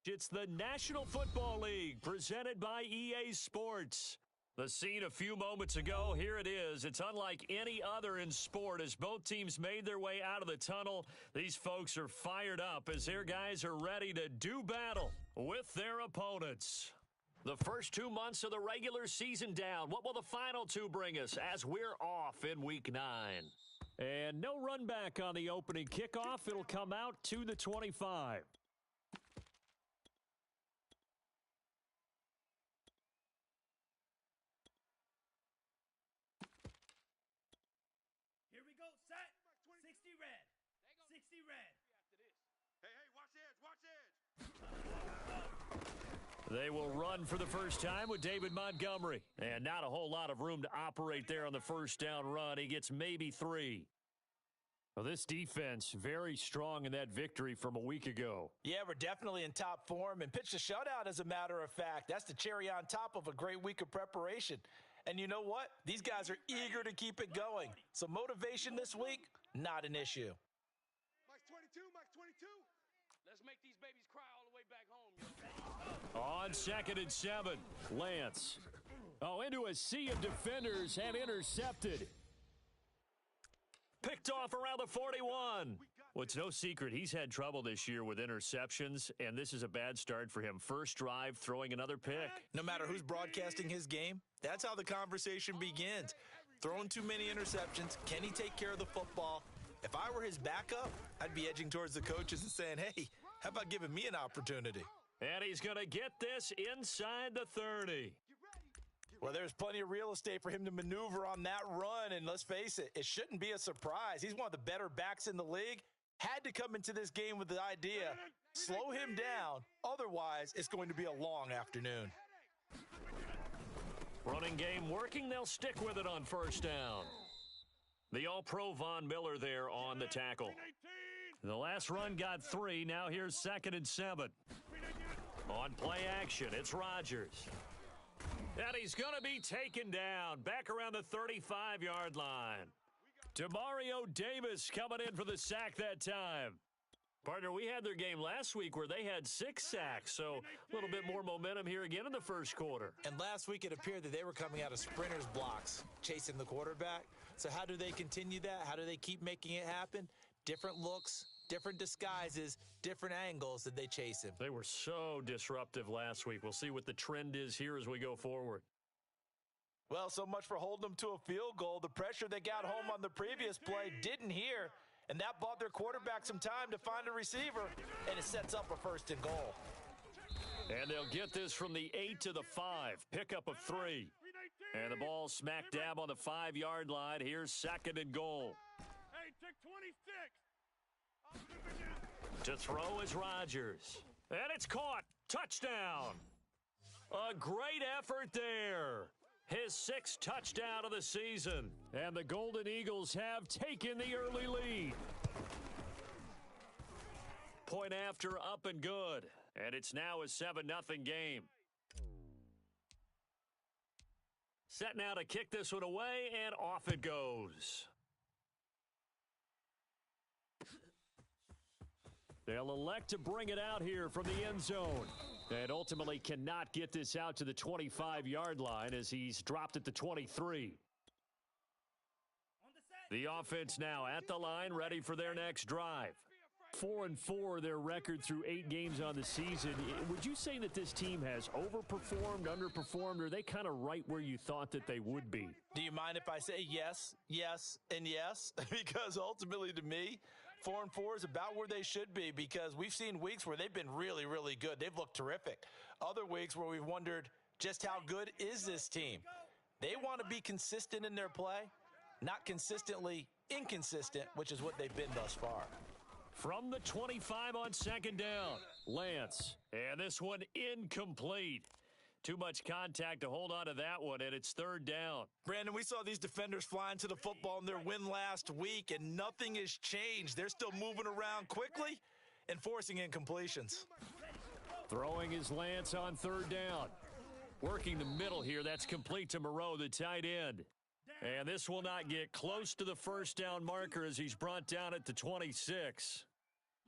It's the National Football League presented by EA Sports. The scene a few moments ago, here it is. It's unlike any other in sport as both teams made their way out of the tunnel. These folks are fired up as their guys are ready to do battle with their opponents. The first 2 months of the regular season down. What will the final two bring us as we're off in Week 9? And no run back on the opening kickoff. It'll come out to the 25. Here we go, set, 60 red, 60 red. Hey, watch edge. They will run for the first time with David Montgomery. And not a whole lot of room to operate there on the first down run. He gets maybe 3. Well, this defense, very strong in that victory from a week ago. Yeah, we're definitely in top form and pitched a shutout, as a matter of fact. That's the cherry on top of a great week of preparation. And you know what? These guys are eager to keep it going. So motivation this week, not an issue. Mike's 22, Mike's 22. Let's make these babies cry all the way back home, yo. On 2nd and 7, Lance. Into a sea of defenders and intercepted. Picked off around the 41. Well, it's no secret he's had trouble this year with interceptions, and this is a bad start for him. First drive, throwing another pick. No matter who's broadcasting his game, that's how the conversation begins. Throwing too many interceptions. Can he take care of the football? If I were his backup, I'd be edging towards the coaches and saying, hey, how about giving me an opportunity? And he's going to get this inside the 30. Well, there's plenty of real estate for him to maneuver on that run, and let's face it, it shouldn't be a surprise. He's one of the better backs in the league. Had to come into this game with the idea, slow him down, otherwise it's going to be a long afternoon. Running game working, they'll stick with it on first down. The All-Pro Von Miller there on the tackle. The last run got 3, now here's 2nd and 7. On play action, it's Rodgers. And he's going to be taken down back around the 35-yard line. Demario Davis coming in for the sack that time. Partner, we had their game last week where they had 6 sacks, so a little bit more momentum here again in the first quarter. And last week it appeared that they were coming out of sprinters blocks, chasing the quarterback. So how do they continue that? How do they keep making it happen? Different looks, different disguises, different angles that they chase him. They were so disruptive last week. We'll see what the trend is here as we go forward. Well, so much for holding them to a field goal. The pressure they got home on the previous play didn't hear, and that bought their quarterback some time to find a receiver, and it sets up a 1st and goal. And they'll get this from the 8 to the 5. Pickup of 3. And the ball smack dab on the 5-yard line. Here's 2nd and goal. Hey, take 26. To throw is Rodgers. And it's caught. Touchdown. A great effort there. His 6th touchdown of the season. And the Golden Eagles have taken the early lead. Point after, up and good. And it's now a 7-0 game. Set now to kick this one away, and off it goes. They'll elect to bring it out here from the end zone. And ultimately cannot get this out to the 25-yard line as he's dropped at the 23. The offense now at the line, ready for their next drive. 4-4 their record through 8 games on the season. Would you say that this team has overperformed, underperformed, or are they kind of right where you thought that they would be? Do you mind if I say yes, yes, and yes? Because ultimately to me, 4-4 is about where they should be, because we've seen weeks where they've been really, really good. They've looked terrific. Other weeks where we've wondered just how good is this team. They want to be consistent in their play, not consistently inconsistent, which is what they've been thus far. From the 25 on 2nd down, Lance. And this one incomplete. Too much contact to hold on to that one, and it's 3rd down. Brandon, we saw these defenders flying to the football in their win last week, and nothing has changed. They're still moving around quickly and forcing incompletions. Throwing is Lance on 3rd down. Working the middle here, that's complete to Moreau, the tight end. And this will not get close to the 1st down marker as he's brought down at the 26.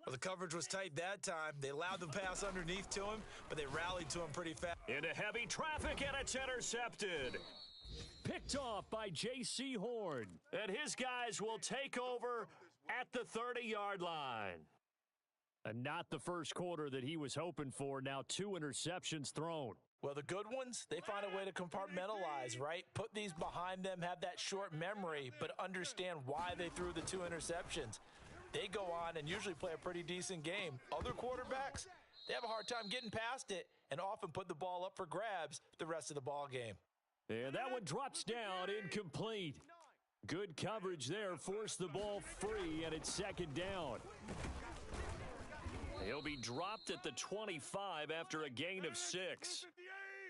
Well, the coverage was tight that time. They allowed the pass underneath to him, but they rallied to him pretty fast. Into heavy traffic, and it's intercepted. Picked off by J.C. Horn. And his guys will take over at the 30-yard line. And not the first quarter that he was hoping for. Now 2 interceptions thrown. Well, the good ones, they find a way to compartmentalize, right? Put these behind them, have that short memory, but understand why they threw the 2 interceptions. They go on and usually play a pretty decent game. Other quarterbacks, they have a hard time getting past it and often put the ball up for grabs the rest of the ball game. And that one drops down, incomplete. Good coverage there, forced the ball free, and it's second down. He'll be dropped at the 25 after a gain of 6.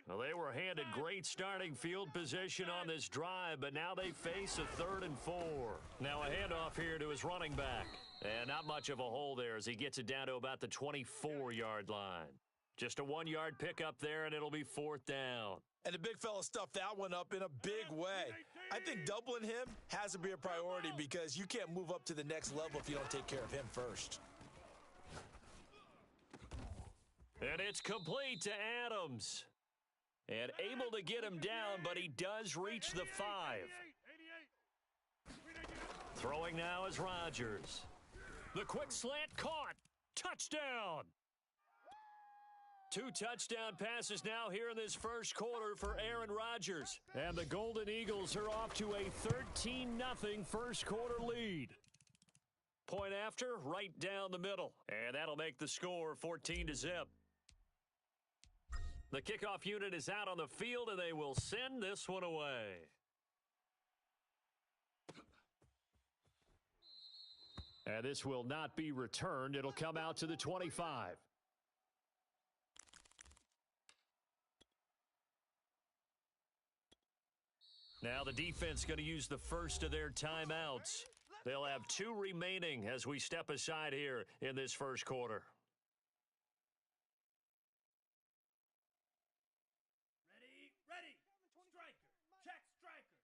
Well, they were handed great starting field position on this drive, but now they face a 3rd and 4. Now a handoff here to his running back. And not much of a hole there as he gets it down to about the 24-yard line. Just a 1-yard pickup there, and it'll be 4th down. And the big fella stuffed that one up in a big way. I think doubling him has to be a priority because you can't move up to the next level if you don't take care of him first. And it's complete to Adams. And able to get him down, but he does reach the 5. Throwing now is Rodgers. The quick slant caught. Touchdown. 2 touchdown passes now here in this first quarter for Aaron Rodgers. And the Golden Eagles are off to a 13-0 first quarter lead. Point after, right down the middle. And that'll make the score 14-0. The kickoff unit is out on the field, and they will send this one away. And this will not be returned. It'll come out to the 25. Now the defense going to use the first of their timeouts. They'll have 2 remaining as we step aside here in this first quarter. Ready. Striker. Check striker.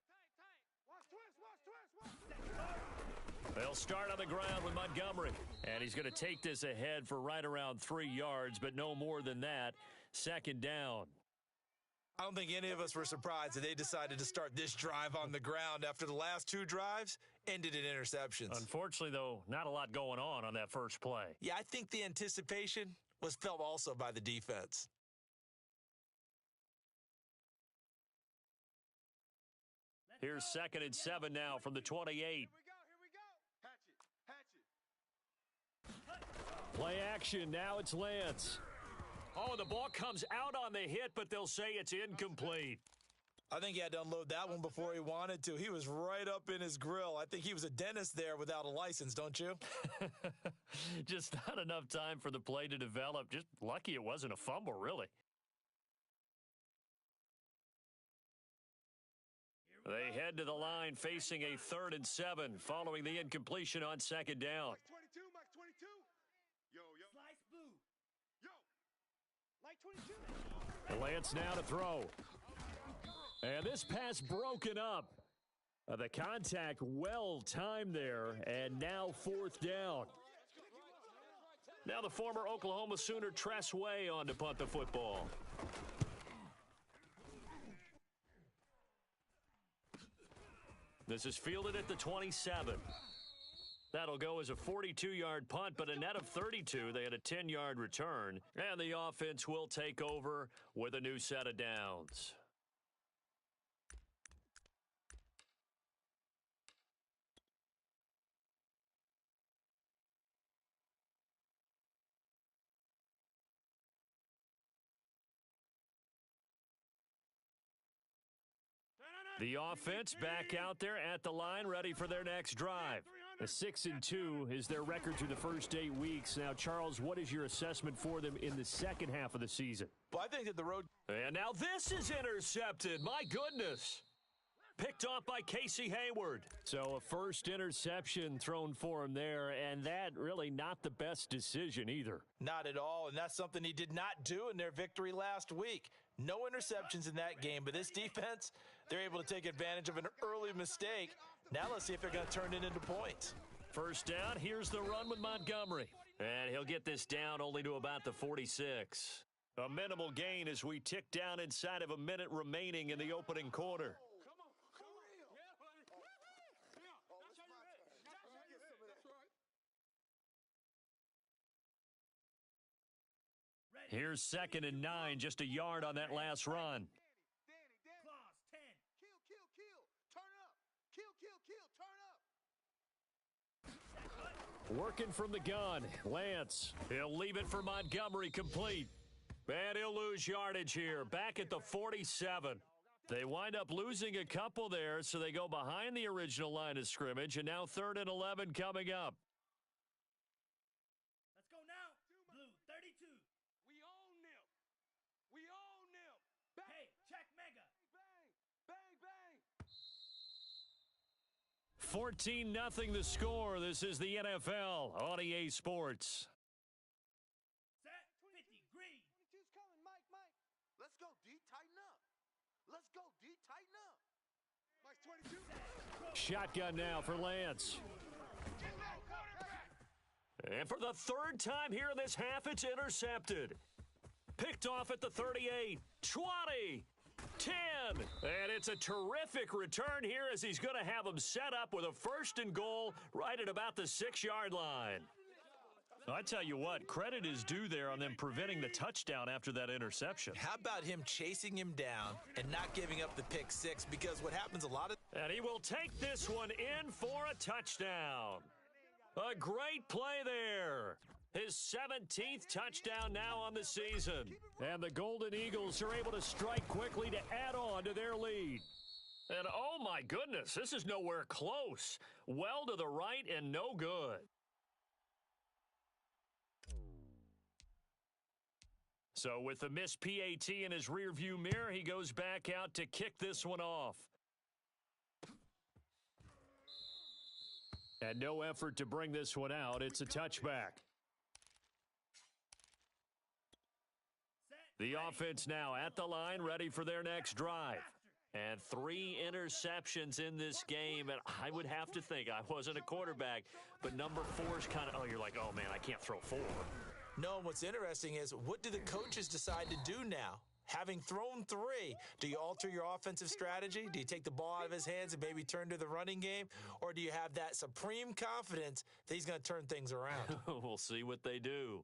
Watch twist. They'll start on the ground with Montgomery. And he's going to take this ahead for right around 3 yards, but no more than that. Second down. I don't think any of us were surprised that they decided to start this drive on the ground after the last 2 drives ended in interceptions. Unfortunately, though, not a lot going on that first play. Yeah, I think the anticipation was felt also by the defense. Here's 2nd and 7 now from the 28. Here we go. Hatch it. Play action. Now it's Lance. Oh, the ball comes out on the hit, but they'll say it's incomplete. I think he had to unload that one before he wanted to. He was right up in his grill. I think he was a dentist there without a license, don't you? Just not enough time for the play to develop. Just lucky it wasn't a fumble, really. They head to the line facing a 3rd and 7 following the incompletion on 2nd down. Max 22. Yo. Slice blue. Yo. Like 22. Lance now to throw. And this pass broken up. The contact well timed there, and now 4th down. Now the former Oklahoma Sooner Tress Way on to punt the football. This is fielded at the 27. That'll go as a 42-yard punt, but a net of 32. They had a 10-yard return, and the offense will take over with a new set of downs. The offense back out there at the line, ready for their next drive. A 6-2 is their record through the first 8 weeks. Now, Charles, what is your assessment for them in the second half of the season? Well, I think that the road... And now this is intercepted. My goodness. Picked off by Casey Hayward. So a first interception thrown for him there, and that really not the best decision either. Not at all, and that's something he did not do in their victory last week. No interceptions in that game, but this defense, they're able to take advantage of an early mistake. Now let's see if they're going to turn it into points. First down, here's the run with Montgomery. And he'll get this down only to about the 46. A minimal gain as we tick down inside of a minute remaining in the opening quarter. Here's 2nd and 9, just a yard on that last run. Claws, 10. Kill, kill, kill. Turn up. Kill, kill, kill. Turn up. Working from the gun, Lance. He'll leave it for Montgomery complete. And he'll lose yardage here, back at the 47. They wind up losing a couple there, so they go behind the original line of scrimmage, and now 3rd and 11 coming up. Let's go now. Blue, 32. We own them. We own them. Bang, Hey, check Mega. bang, bang, bang. 14-0 the score. This is the NFL on EA Sports. Set, 50, green. 22's coming, Mike, Mike. Let's go, D. Tighten up. Let's go, D. Tighten up. Mike's 22. Shotgun now for Lance. And for the 3rd time here in this half, it's intercepted. Picked off at the 38, 20, 10. And it's a terrific return here as he's going to have them set up with a 1st and goal right at about the 6-yard line. I tell you what, credit is due there on them preventing the touchdown after that interception. How about him chasing him down and not giving up the pick six? Because what happens a lot of... And he will take this one in for a touchdown. A great play there. His 17th touchdown now on the season. And the Golden Eagles are able to strike quickly to add on to their lead. And oh my goodness, this is nowhere close. Well to the right and no good. So with the missed PAT in his rearview mirror, he goes back out to kick this one off. And no effort to bring this one out. It's a touchback. The offense now at the line, ready for their next drive. And 3 interceptions in this game, and I would have to think, I wasn't a quarterback, but number 4 is kind of, oh, you're like, oh, man, I can't throw 4. No, and what's interesting is, what do the coaches decide to do now? Having thrown 3, do you alter your offensive strategy? Do you take the ball out of his hands and maybe turn to the running game? Or do you have that supreme confidence that he's going to turn things around? We'll see what they do.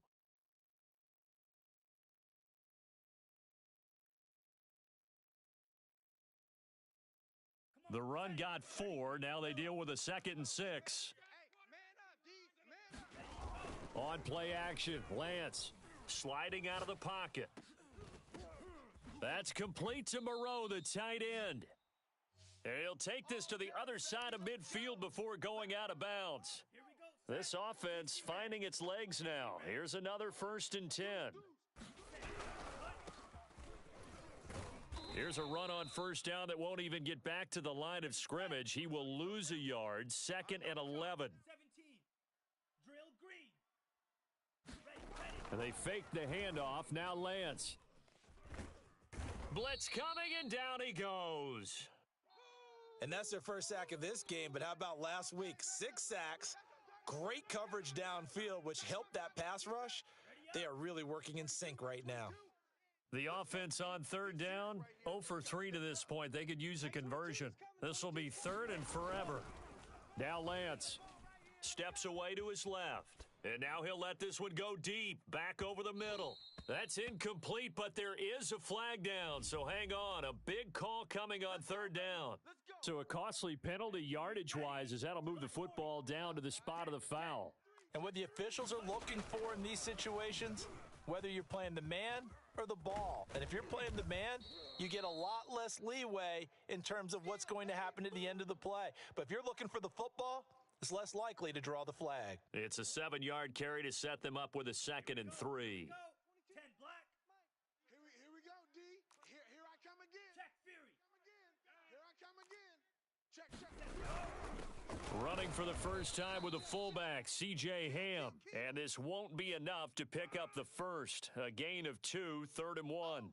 The run got 4. Now they deal with a 2nd and 6. Man up, D. Man up. On play action, Lance sliding out of the pocket. That's complete to Moreau, the tight end. And he'll take this to the other side of midfield before going out of bounds. Here we go. This offense finding its legs now. Here's another 1st and 10. Here's a run on 1st down that won't even get back to the line of scrimmage. He will lose a yard. 2nd and 11. 17. Drill green. Ready. And they fake the handoff. Now Lance. Blitz coming, and down he goes. And that's their first sack of this game, but how about last week? 6 sacks, great coverage downfield, which helped that pass rush. They are really working in sync right now. The offense on 3rd down, 0 for 3 to this point. They could use a conversion. This will be 3rd and forever. Now Lance steps away to his left. And now he'll let this one go deep, back over the middle. That's incomplete, but there is a flag down, so hang on. A big call coming on 3rd down. So a costly penalty yardage-wise as that'll move the football down to the spot of the foul. And what the officials are looking for in these situations, whether you're playing the man or the ball. And if you're playing the man, you get a lot less leeway in terms of what's going to happen at the end of the play. But if you're looking for the football, it's less likely to draw the flag. It's a 7-yard carry to set them up with a 2nd and 3. Go. 10 black. Here we go, D. Here I come again. Check Fury. Here I come again. Check. Running for the first time with a fullback, C.J. Ham. And this won't be enough to pick up the first. A gain of 2, 3rd and 1.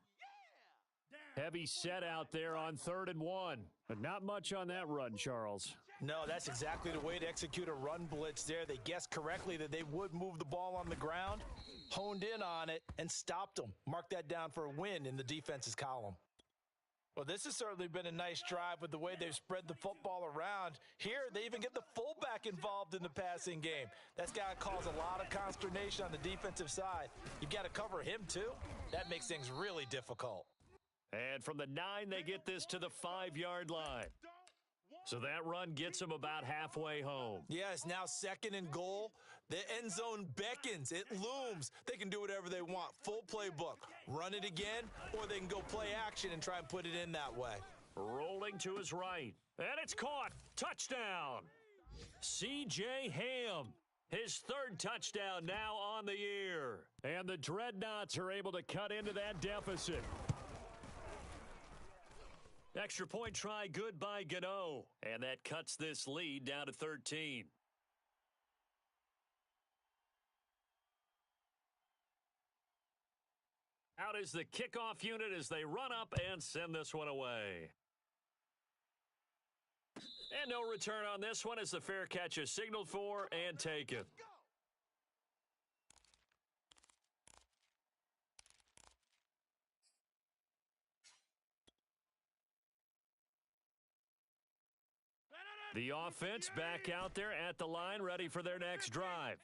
Down. Heavy set out there on 3rd and 1. But not much on that run, Charles. No, that's exactly the way to execute a run blitz there. They guessed correctly that they would move the ball on the ground, honed in on it, and stopped them. Mark that down for a win in the defense's column. Well, this has certainly been a nice drive with the way they've spread the football around. Here, they even get the fullback involved in the passing game. That's got to cause a lot of consternation on the defensive side. You've got to cover him, too. That makes things really difficult. And from the 9, they get this to the 5-yard line. So that run gets them about halfway home. Yeah, it's now 2nd and goal. The end zone beckons. It looms. They can do whatever they want. Full playbook. Run it again, or they can go play action and try and put it in that way. Rolling to his right. And it's caught. Touchdown. C.J. Ham. His 3rd touchdown now on the year. And the Dreadnoughts are able to cut into that deficit. Extra point try good by Gano. And that cuts this lead down to 13. Out is the kickoff unit as they run up and send this one away. And no return on this one as the fair catch is signaled for and taken. The offense back out there at the line, ready for their next drive.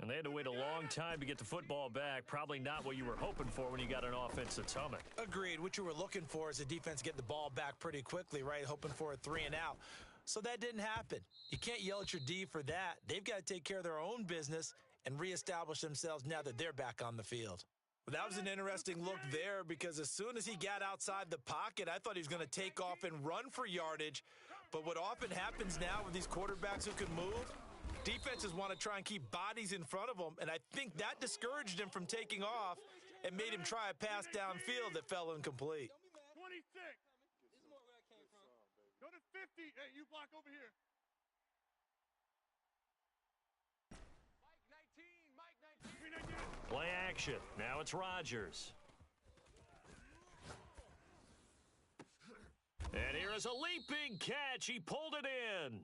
And they had to wait a long time to get the football back. Probably not what you were hoping for when you got an offense that's humming. Agreed. What you were looking for is the defense get the ball back pretty quickly, right? Hoping for a 3 and out. So that didn't happen. You can't yell at your D for that. They've got to take care of their own business and reestablish themselves now that they're back on the field. Well, that was an interesting look there because as soon as he got outside the pocket, I thought he was going to take off and run for yardage. But what often happens now with these quarterbacks who can move, defenses want to try and keep bodies in front of them, and I think that discouraged him from taking off and made him try a pass downfield that fell incomplete. 26. This is more where I came from. Go to 50. Hey, you block over here. Mike 19. Play action. Now it's Rodgers. And here is a leaping catch. He pulled it in.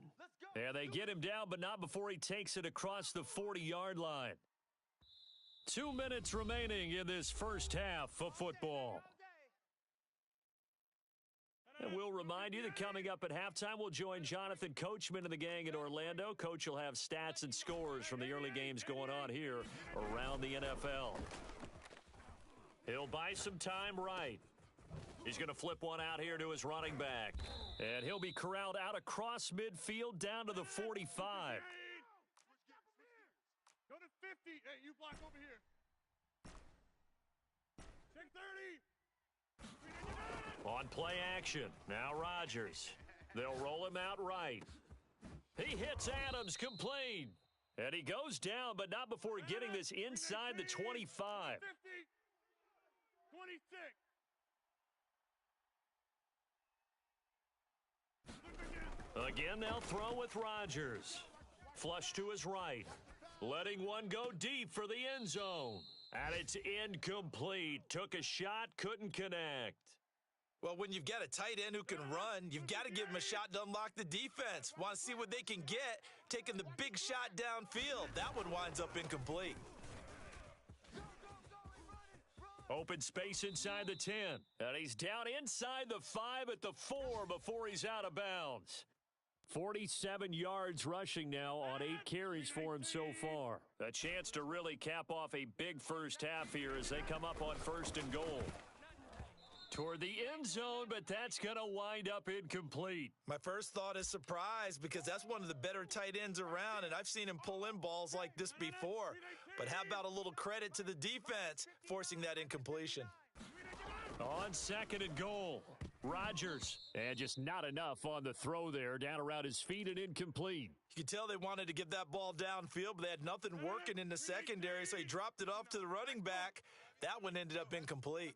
And they get him down, but not before he takes it across the 40-yard line. 2 minutes remaining in this first half of football. And we'll remind you that coming up at halftime, we'll join Jonathan Coachman and the gang in Orlando. Coach will have stats and scores from the early games going on here around the NFL. He'll buy some time right. He's going to flip one out here to his running back. And he'll be corralled out across midfield down to the 45. Go to 50. Hey, you block over here. Check 30. On play action, now Rodgers. They'll roll him out right. He hits Adams complete. And he goes down, but not before getting this inside the 25. 50. 26. Again, they'll throw with Rodgers. Flush to his right. Letting one go deep for the end zone. And it's incomplete. Took a shot, couldn't connect. Well, when you've got a tight end who can run, you've got to give him a shot to unlock the defense. Want to see what they can get, taking the big shot downfield. That one winds up incomplete. Open space inside the 10. And he's down inside the 5 at the 4 before he's out of bounds. 47 yards rushing now on 8 carries for him so far. A chance to really cap off a big first half here as they come up on 1st and goal. Toward the end zone, but that's going to wind up incomplete. My first thought is surprise because that's one of the better tight ends around, and I've seen him pull in balls like this before. But how about a little credit to the defense forcing that incompletion? On 2nd and goal, Rodgers. And just not enough on the throw there, down around his feet and incomplete. You could tell they wanted to get that ball downfield, but they had nothing working in the secondary, so he dropped it off to the running back. That one ended up incomplete.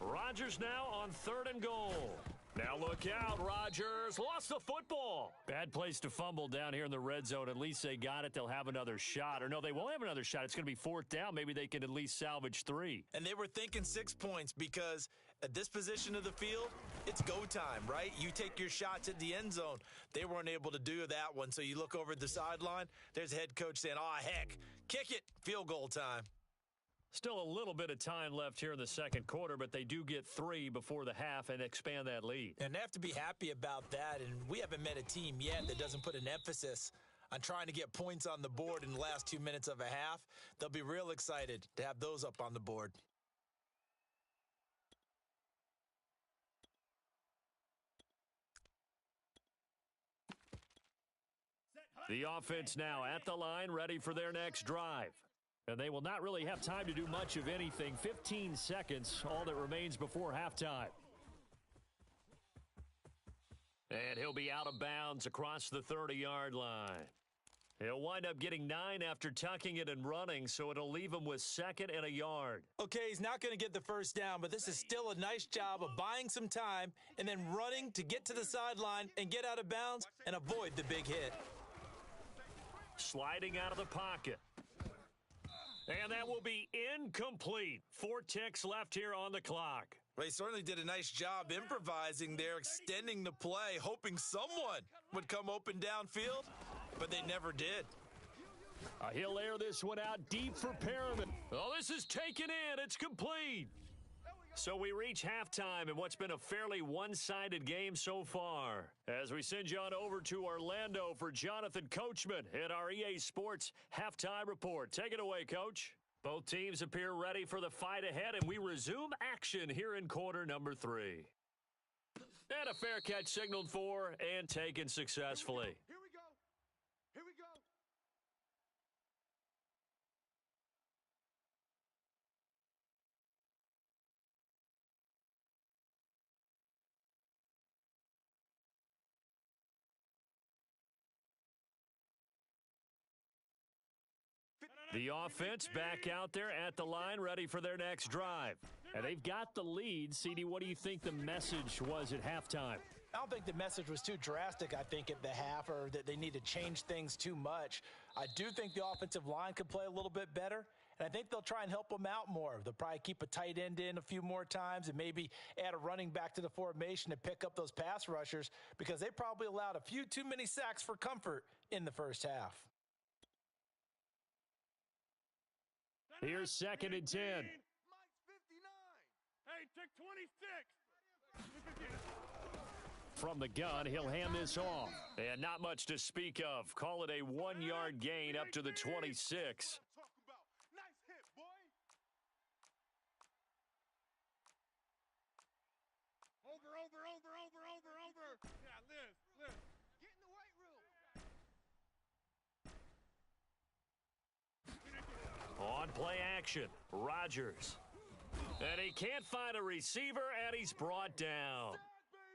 Rodgers now on 3rd and goal. Now look out, Rodgers lost the football. Bad place to fumble down here in the red zone. At least they got it. They'll have another shot. Or no, they won't have another shot. It's going to be 4th down. Maybe they can at least salvage 3. And they were thinking 6 points because At this position of the field, it's go time, right? You take your shots at the end zone. They weren't able to do that one, so you look over at the sideline. There's the head coach saying, "Oh, heck, kick it, field goal time." Still a little bit of time left here in the second quarter, but they do get 3 before the half and expand that lead. And they have to be happy about that, and we haven't met a team yet that doesn't put an emphasis on trying to get points on the board in the last 2 minutes of a half. They'll be real excited to have those up on the board. The offense now at the line, ready for their next drive. And they will not really have time to do much of anything. 15 seconds, all that remains before halftime. And he'll be out of bounds across the 30-yard line. He'll wind up getting 9 after tucking it and running, so it'll leave him with 2nd and a yard. Okay, he's not going to get the first down, but this is still a nice job of buying some time and then running to get to the sideline and get out of bounds and avoid the big hit. Sliding out of the pocket. And that will be incomplete. 4 ticks left here on the clock. Well, he certainly did a nice job improvising there, extending the play, hoping someone would come open downfield, but they never did. He'll air this one out deep for Perriman. Oh, this is taken in. It's complete. So we reach halftime in what's been a fairly one-sided game so far. As we send you on over to Orlando for Jonathan Coachman at our EA Sports Halftime Report. Take it away, Coach. Both teams appear ready for the fight ahead, and we resume action here in quarter number 3. And a fair catch signaled for and taken successfully. Here we go. Here we go. The offense back out there at the line, ready for their next drive. And they've got the lead. CD, what do you think the message was at halftime? I don't think the message was too drastic, I think, at the half, or that they need to change things too much. I do think the offensive line could play a little bit better, and I think they'll try and help them out more. They'll probably keep a tight end in a few more times and maybe add a running back to the formation to pick up those pass rushers, because they probably allowed a few too many sacks for comfort in the first half. Here's 2nd and 10. Mike's 59. Hey, check 26. From the gun, he'll hand this off. And not much to speak of. Call it a 1-yard gain up to the 26. Talk about. Nice hit, boy. Over. Yeah, Liz. Get in the weight room. On play action, Rodgers. And he can't find a receiver, and he's brought down.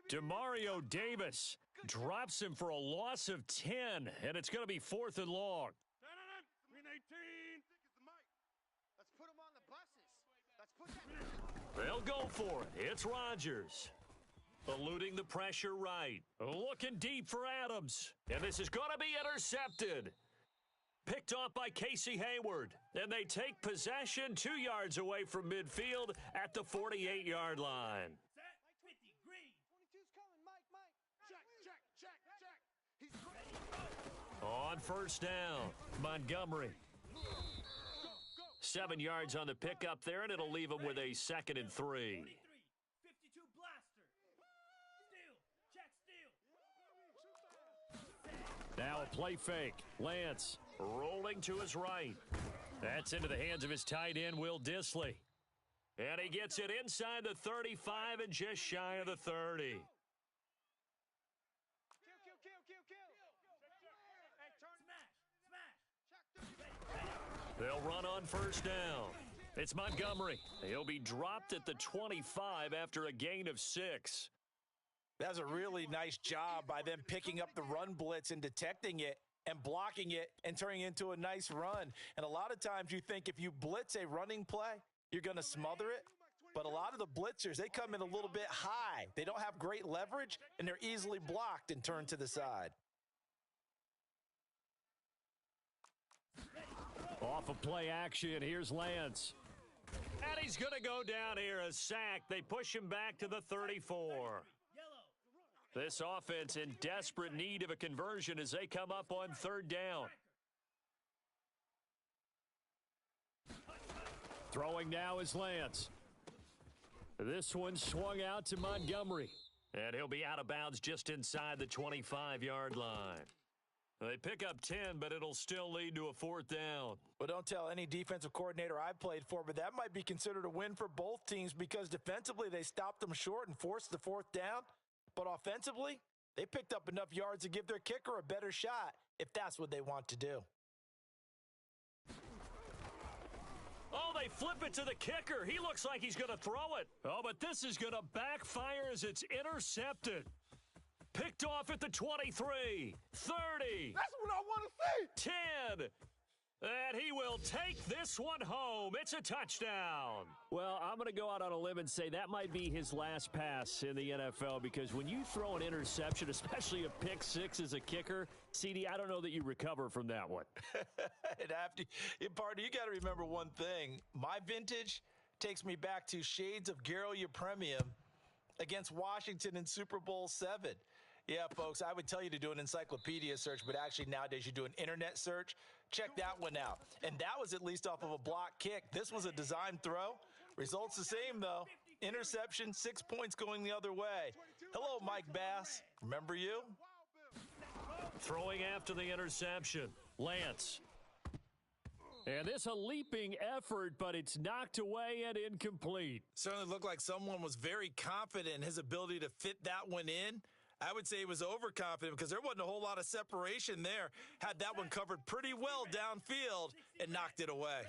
Demario Davis drops him for a loss of 10, and it's going to be 4th and long. Green 18. Let's put him on the buses. Let's put that. They'll go for it. It's Rodgers. Eluding the pressure right. Looking deep for Adams. And this is going to be intercepted. Picked off by Casey Hayward. And they take possession 2 yards away from midfield at the 48-yard line. Set. 50. Green. 22's coming, Mike. Check. He's ready. On first down, Montgomery. 7 yards on the pickup there, and it'll leave him with a 2nd and 3. 23. 52 blaster. Steal. Check steal. Now a play fake. Lance rolling to his right. That's into the hands of his tight end, Will Dissly. And he gets it inside the 35 and just shy of the 30. Kill. Smash. They'll run on first down. It's Montgomery. He'll be dropped at the 25 after a gain of 6. That's a really nice job by them picking up the run blitz and detecting it and blocking it and turning it into a nice run. And a lot of times you think if you blitz a running play, you're going to smother it. But a lot of the blitzers, they come in a little bit high. They don't have great leverage, and they're easily blocked and turned to the side. Off of play action, here's Lance. And he's going to go down here, a sack. They push him back to the 34. This offense in desperate need of a conversion as they come up on third down. Throwing now is Lance. This one swung out to Montgomery. And he'll be out of bounds just inside the 25-yard line. They pick up 10, but it'll still lead to a fourth down. Well, don't tell any defensive coordinator I've played for, but that might be considered a win for both teams because defensively they stopped them short and forced the fourth down. But offensively, they picked up enough yards to give their kicker a better shot if that's what they want to do. Oh, they flip it to the kicker. He looks like he's going to throw it. Oh, but this is going to backfire as it's intercepted. Picked off at the 23, 30. That's what I want to see. 10. And he will take this one home. It's a touchdown. Well, I'm going to go out on a limb and say that might be his last pass in the NFL because when you throw an interception, especially a pick six as a kicker, CD, I don't know that you recover from that one. Party, you got to remember one thing. My vintage takes me back to shades of Garolia Premium against Washington in Super Bowl VII. Yeah, folks, I would tell you to do an encyclopedia search, but actually nowadays you do an internet search. Check that one out. And that was at least off of a block kick. This was a design throw. Results the same, though. Interception, 6 points going the other way. Hello, Mike Bass. Remember you? Throwing after the interception. Lance. And this a leaping effort, but it's knocked away and incomplete. Certainly looked like someone was very confident in his ability to fit that one in. I would say he was overconfident because there wasn't a whole lot of separation there. Had that one covered pretty well downfield and knocked it away.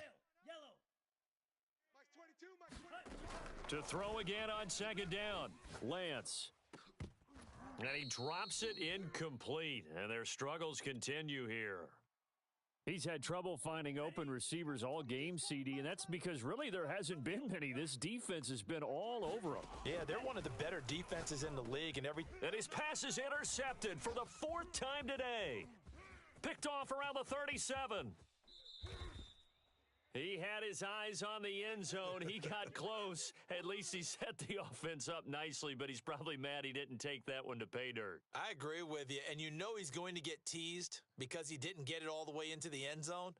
To throw again on second down, Lance. And he drops it incomplete, and their struggles continue here. He's had trouble finding open receivers all game, CD, and that's because really there hasn't been many. This defense has been all over him. Yeah, they're one of the better defenses in the league. And his pass is intercepted for the fourth time today. Picked off around the 37. He had his eyes on the end zone. He got close. At least he set the offense up nicely, but he's probably mad he didn't take that one to pay dirt. I agree with you, and you know he's going to get teased because he didn't get it all the way into the end zone.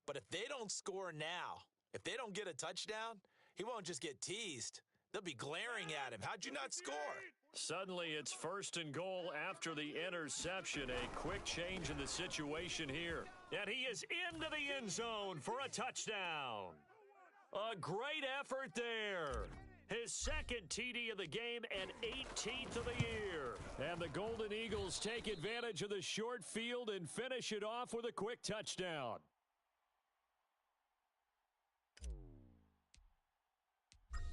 But if they don't score now, if they don't get a touchdown, he won't just get teased. They'll be glaring at him. How'd you not score? Suddenly, it's first and goal after the interception. A quick change in the situation here. And he is into the end zone for a touchdown. A great effort there. His second TD of the game and 18th of the year. And the Golden Eagles take advantage of the short field and finish it off with a quick touchdown.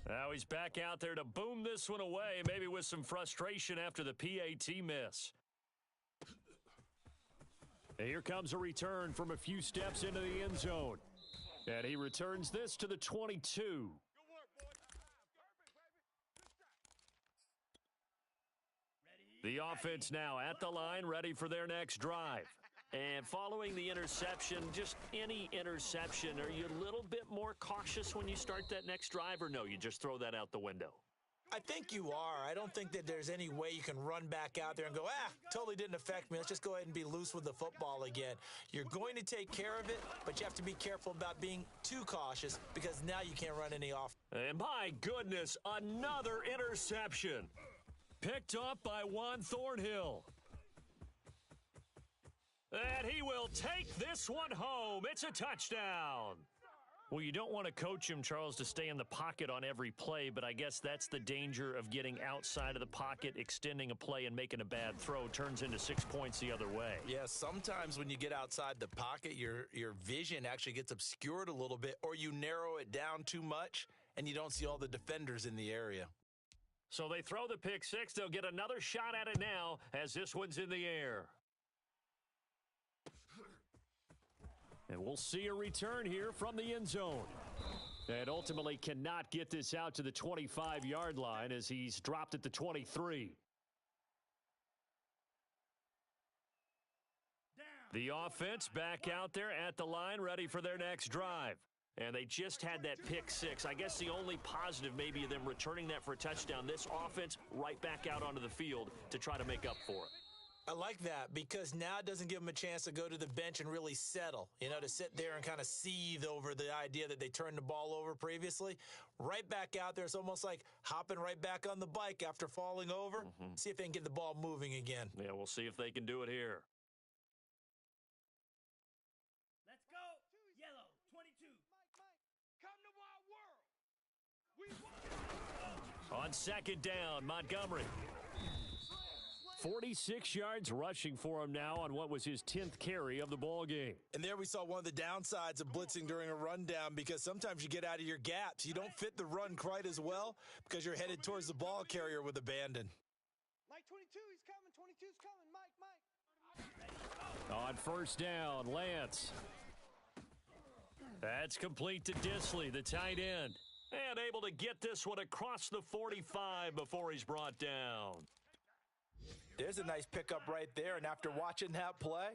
Now he's back out there to boom this one away, maybe with some frustration after the PAT miss. And here comes a return from a few steps into the end zone. And he returns this to the 22. The offense now at the line, ready for their next drive. And following the interception, just any interception, are you a little bit more cautious when you start that next drive, or no, you just throw that out the window? I think you are. I don't think that there's any way you can run back out there and go, totally didn't affect me. Let's just go ahead and be loose with the football again. You're going to take care of it, but you have to be careful about being too cautious because now you can't run any off. And my goodness, another interception. Picked up by Juan Thornhill. And he will take this one home. It's a touchdown. Well, you don't want to coach him, Charles, to stay in the pocket on every play, but I guess that's the danger of getting outside of the pocket, extending a play, and making a bad throw. Turns into 6 points the other way. Yeah, sometimes when you get outside the pocket, your vision actually gets obscured a little bit, or you narrow it down too much, and you don't see all the defenders in the area. So they throw the pick six. They'll get another shot at it now as this one's in the air. And we'll see a return here from the end zone. And ultimately cannot get this out to the 25-yard line as he's dropped at the 23. The offense back out there at the line, ready for their next drive. And they just had that pick six. I guess the only positive maybe of them returning that for a touchdown. This offense right back out onto the field to try to make up for it. I like that because now it doesn't give them a chance to go to the bench and really settle, to sit there and kind of seethe over the idea that they turned the ball over previously. Right back out there, it's almost like hopping right back on the bike after falling over. See if they can get the ball moving again. Yeah, we'll see if they can do it here. Let's go. Yellow, 22. Come to our world. We won. On second down, Montgomery. 46 yards rushing for him now on what was his 10th carry of the ball game. And there we saw one of the downsides of blitzing during a rundown because sometimes you get out of your gaps. You don't fit the run quite as well because you're headed towards the ball carrier with abandon. Mike 22, he's coming. 22's coming. Mike. On first down, Lance. That's complete to Disley, the tight end. And able to get this one across the 45 before he's brought down. There's a nice pickup right there, and after watching that play,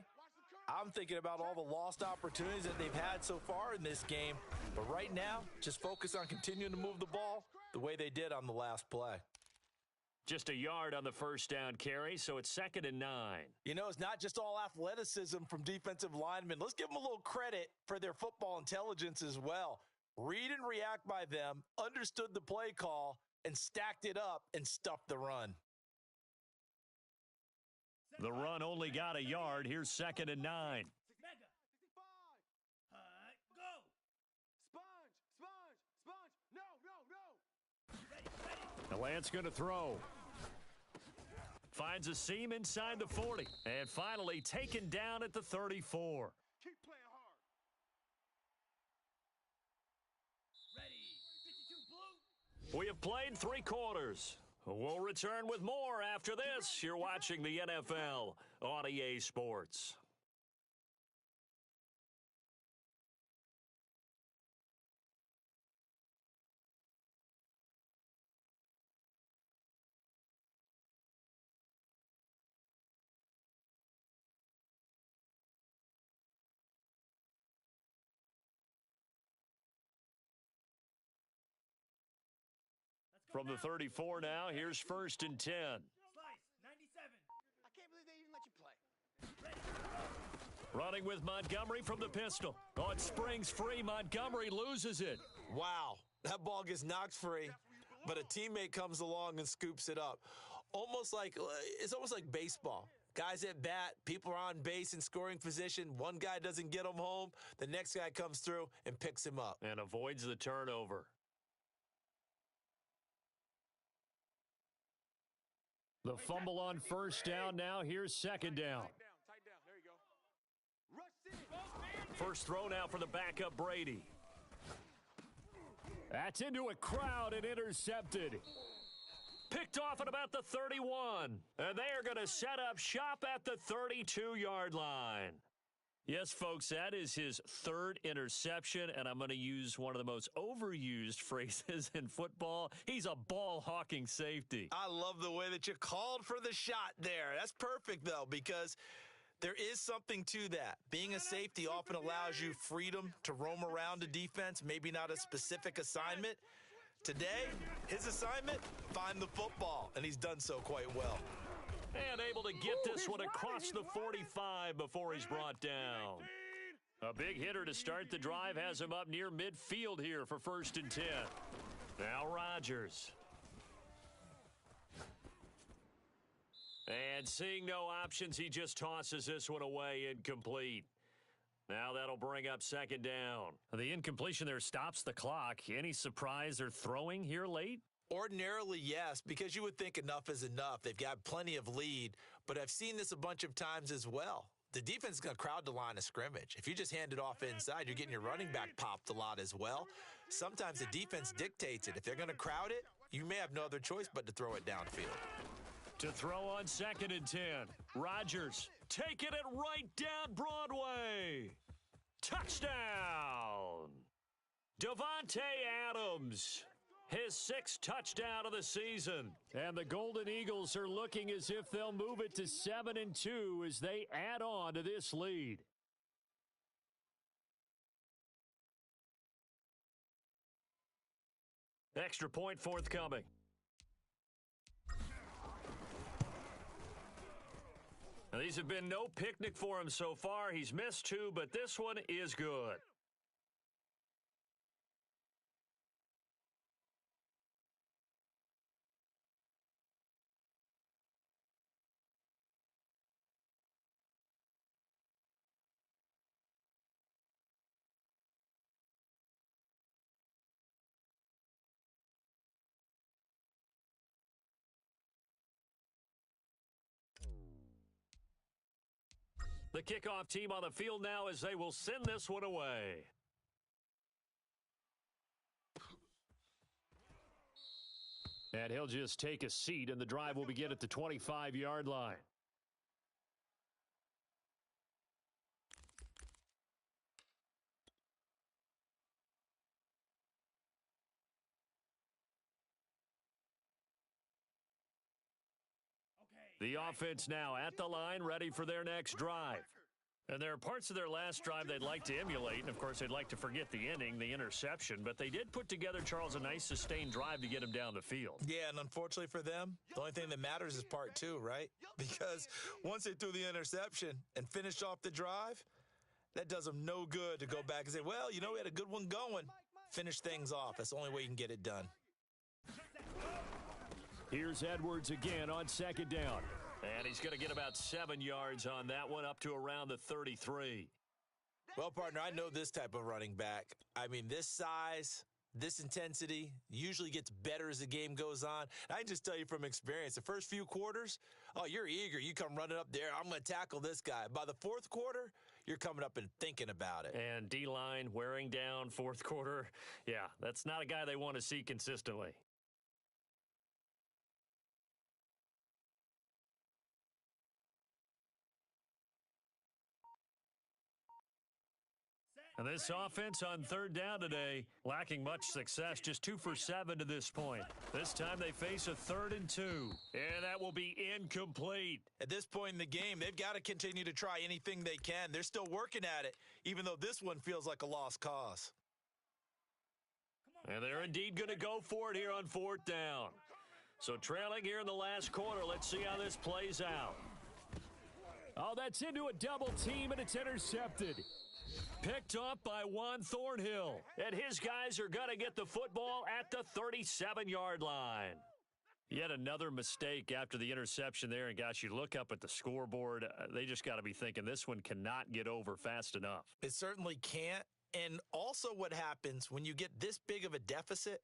I'm thinking about all the lost opportunities that they've had so far in this game. But right now, just focus on continuing to move the ball the way they did on the last play. Just a yard on the first down carry, so it's 2nd and 9. It's not just all athleticism from defensive linemen. Let's give them a little credit for their football intelligence as well. Read and react by them, understood the play call, and stacked it up and stuffed the run. The run only got a yard. Here's 2nd and 9. Mega. Go. Sponge. No. The Lance going to throw. Finds a seam inside the 40. And finally taken down at the 34. Keep playing hard. Ready. 52 blue. We have played 3 quarters. We'll return with more after this. You're watching the NFL on EA Sports. From the 34 now, here's 1st and 10. Slice, 97. I can't believe they even let you play. Running with Montgomery from the pistol. Oh, it springs free. Montgomery loses it. Wow, that ball gets knocked free, but a teammate comes along and scoops it up. It's almost like baseball. Guys at bat, people are on base in scoring position. One guy doesn't get him home. The next guy comes through and picks him up. And avoids the turnover. The fumble on first down now. Here's 2nd down. Tight down. There you go. Rush in. First throw now for the backup Brady. That's into a crowd and intercepted. Picked off at about the 31. And they are going to set up shop at the 32-yard line. Yes, folks, that is his 3rd interception, and I'm going to use one of the most overused phrases in football. He's a ball-hawking safety. I love the way that you called for the shot there. That's perfect, though, because there is something to that. Being a safety often allows you freedom to roam around a defense, maybe not a specific assignment. Today, his assignment, find the football, and he's done so quite well. And able to get this one across the 45 before he's brought down. A big hitter to start the drive has him up near midfield here for 1st and 10. Now Rodgers. And seeing no options, he just tosses this one away, incomplete. Now that'll bring up 2nd down. The incompletion there stops the clock. Any surprise they're throwing here late? Ordinarily, yes, because you would think enough is enough. They've got plenty of lead, but I've seen this a bunch of times as well. The defense is going to crowd the line of scrimmage. If you just hand it off inside, you're getting your running back popped a lot as well. Sometimes the defense dictates it. If they're going to crowd it, you may have no other choice but to throw it downfield. To throw on 2nd and 10. Rodgers taking it right down Broadway. Touchdown. Devontae Adams. His 6th touchdown of the season. And the Golden Eagles are looking as if they'll move it to 7-2 as they add on to this lead. Extra point forthcoming. Now, these have been no picnic for him so far. He's missed 2, but this one is good. The kickoff team on the field now as they will send this one away. And he'll just take a seat, and the drive will begin at the 25-yard line. The offense now at the line, ready for their next drive. And there are parts of their last drive they'd like to emulate, and of course they'd like to forget the inning, the interception, but they did put together, Charles, a nice sustained drive to get him down the field. Yeah, and unfortunately for them, the only thing that matters is part 2, right? Because once they threw the interception and finished off the drive, that does them no good to go back and say, well, you know, we had a good one going. Finish things off. That's the only way you can get it done. Here's Edwards again on second down. And he's going to get about 7 yards on that one, up to around the 33. Well, partner, I know this type of running back. I mean, this size, this intensity usually gets better as the game goes on. And I can just tell you from experience, the first few quarters, oh, you're eager. You come running up there. I'm going to tackle this guy. By the fourth quarter, you're coming up and thinking about it. And D-line wearing down fourth quarter. Yeah, that's not a guy they want to see consistently. And this offense on third down today, lacking much success, just 2 for 7 to this point. This time they face a 3rd and 2, and that will be incomplete. At this point in the game, they've got to continue to try anything they can. They're still working at it, even though this one feels like a lost cause. And they're indeed going to go for it here on 4th down. So trailing here in the last quarter, let's see how this plays out. Oh, that's into a double team, and it's intercepted. Picked up by Juan Thornhill. And his guys are going to get the football at the 37-yard line. Yet another mistake after the interception there. And, gosh, you look up at the scoreboard, they just got to be thinking this one cannot get over fast enough. It certainly can't. And also what happens when you get this big of a deficit,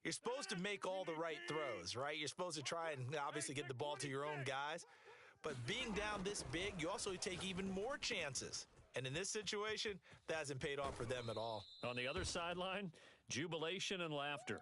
you're supposed to make all the right throws, right? You're supposed to try and obviously get the ball to your own guys. But being down this big, you also take even more chances. And in this situation, that hasn't paid off for them at all. On the other sideline, jubilation and laughter.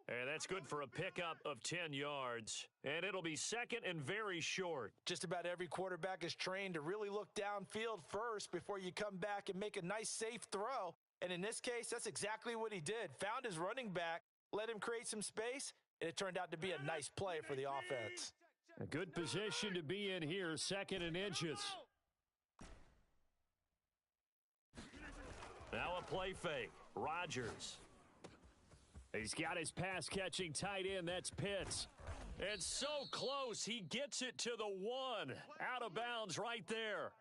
And that's good for a pickup of 10 yards. And it'll be second and very short. Just about every quarterback is trained to really look downfield first before you come back and make a nice, safe throw. And in this case, that's exactly what he did. Found his running back, let him create some space, and it turned out to be a nice play for the offense. A good position to be in here, 2nd and inches. Now a play fake. Rodgers. He's got his pass-catching tight end. That's Pitts. And so close. He gets it to the 1. Out of bounds right there.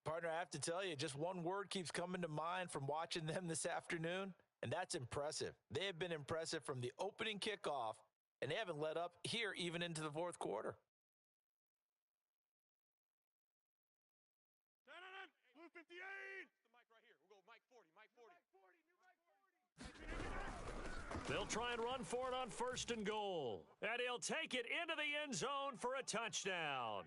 Partner, I have to tell you, just one word keeps coming to mind from watching them this afternoon, and that's impressive. They have been impressive from the opening kickoff, and they haven't let up here even into the fourth quarter. Blue 58. They'll try and run for it on 1st and goal. And he'll take it into the end zone for a touchdown.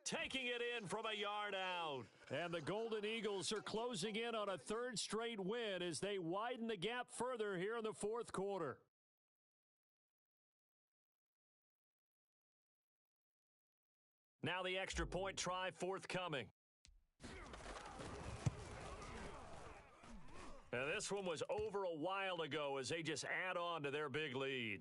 Taking it in from a yard out. And the Golden Eagles are closing in on a 3rd straight win as they widen the gap further here in the fourth quarter. Now the extra point try forthcoming. And this one was over a while ago as they just add on to their big lead.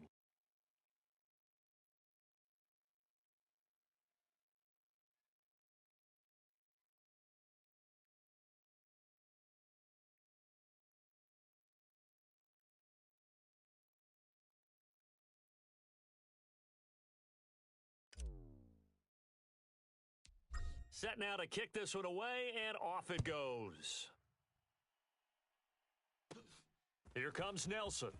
Set now to kick this one away, and off it goes. Here comes Nelson.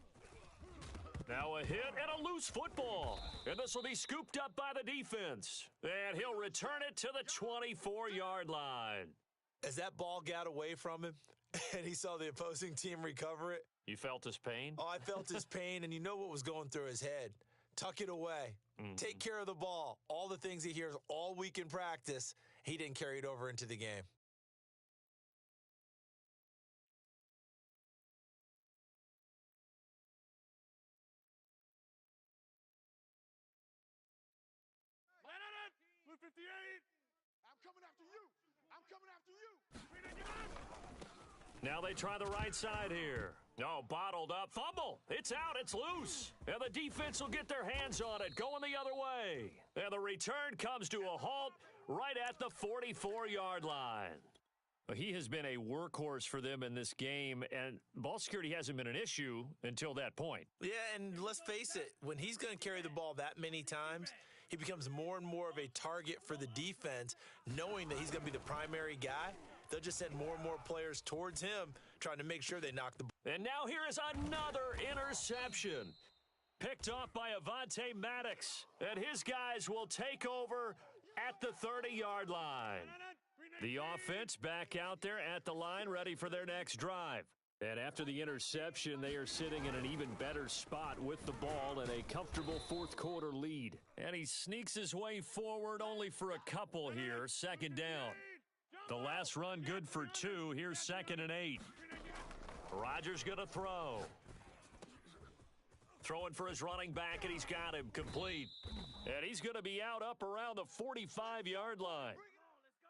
Now a hit and a loose football. And this will be scooped up by the defense. And he'll return it to the 24-yard line. As that ball got away from him and he saw the opposing team recover it. You felt his pain? Oh, I felt his pain, and you know what was going through his head. Tuck it away. Take care of the ball. All the things he hears all week in practice, he didn't carry it over into the game. Blue 58. I'm coming after you. I'm coming after you. Now they try the right side here. No, bottled up. Fumble. It's out. It's loose. And the defense will get their hands on it, going the other way. And the return comes to a halt right at the 44-yard line. He has been a workhorse for them in this game, and ball security hasn't been an issue until that point. Yeah, and let's face it, when he's going to carry the ball that many times, he becomes more and more of a target for the defense, knowing that he's going to be the primary guy. They'll just send more and more players towards him, trying to make sure they knock the ball. And now here is another interception. Picked off by Avonte Maddox. And his guys will take over at the 30-yard line. The offense back out there at the line, ready for their next drive. And after the interception, they are sitting in an even better spot with the ball and a comfortable fourth-quarter lead. And he sneaks his way forward only for a couple here, second down. The last run good for 2. Here's 2nd and 8. Rodgers going to throw. Throwing for his running back, and he's got him complete. And he's going to be out up around the 45-yard line.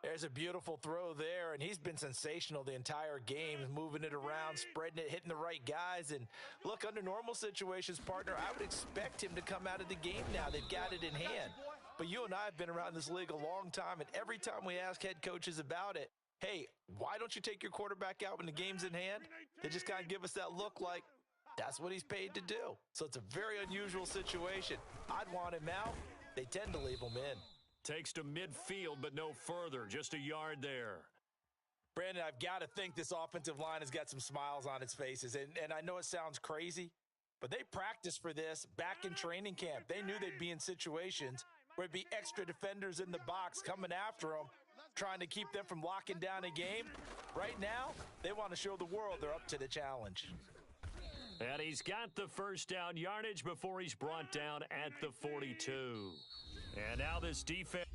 There's a beautiful throw there, and he's been sensational the entire game, moving it around, spreading it, hitting the right guys. And look, under normal situations, partner, I would expect him to come out of the game now. They've got it in hand. But you and I have been around this league a long time, and every time we ask head coaches about it, hey, why don't you take your quarterback out when the game's in hand? They just kind of give us that look like that's what he's paid to do. So it's a very unusual situation. I'd want him out. They tend to leave him in. Takes to midfield, but no further. Just a yard there. Brandon, I've got to think this offensive line has got some smiles on its faces. And I know it sounds crazy, but they practiced for this back in training camp. They knew they'd be in situations where it'd be extra defenders in the box coming after them, trying to keep them from locking down a game. Right now, they want to show the world they're up to the challenge. And he's got the first down yardage before he's brought down at the 42. And now this defense.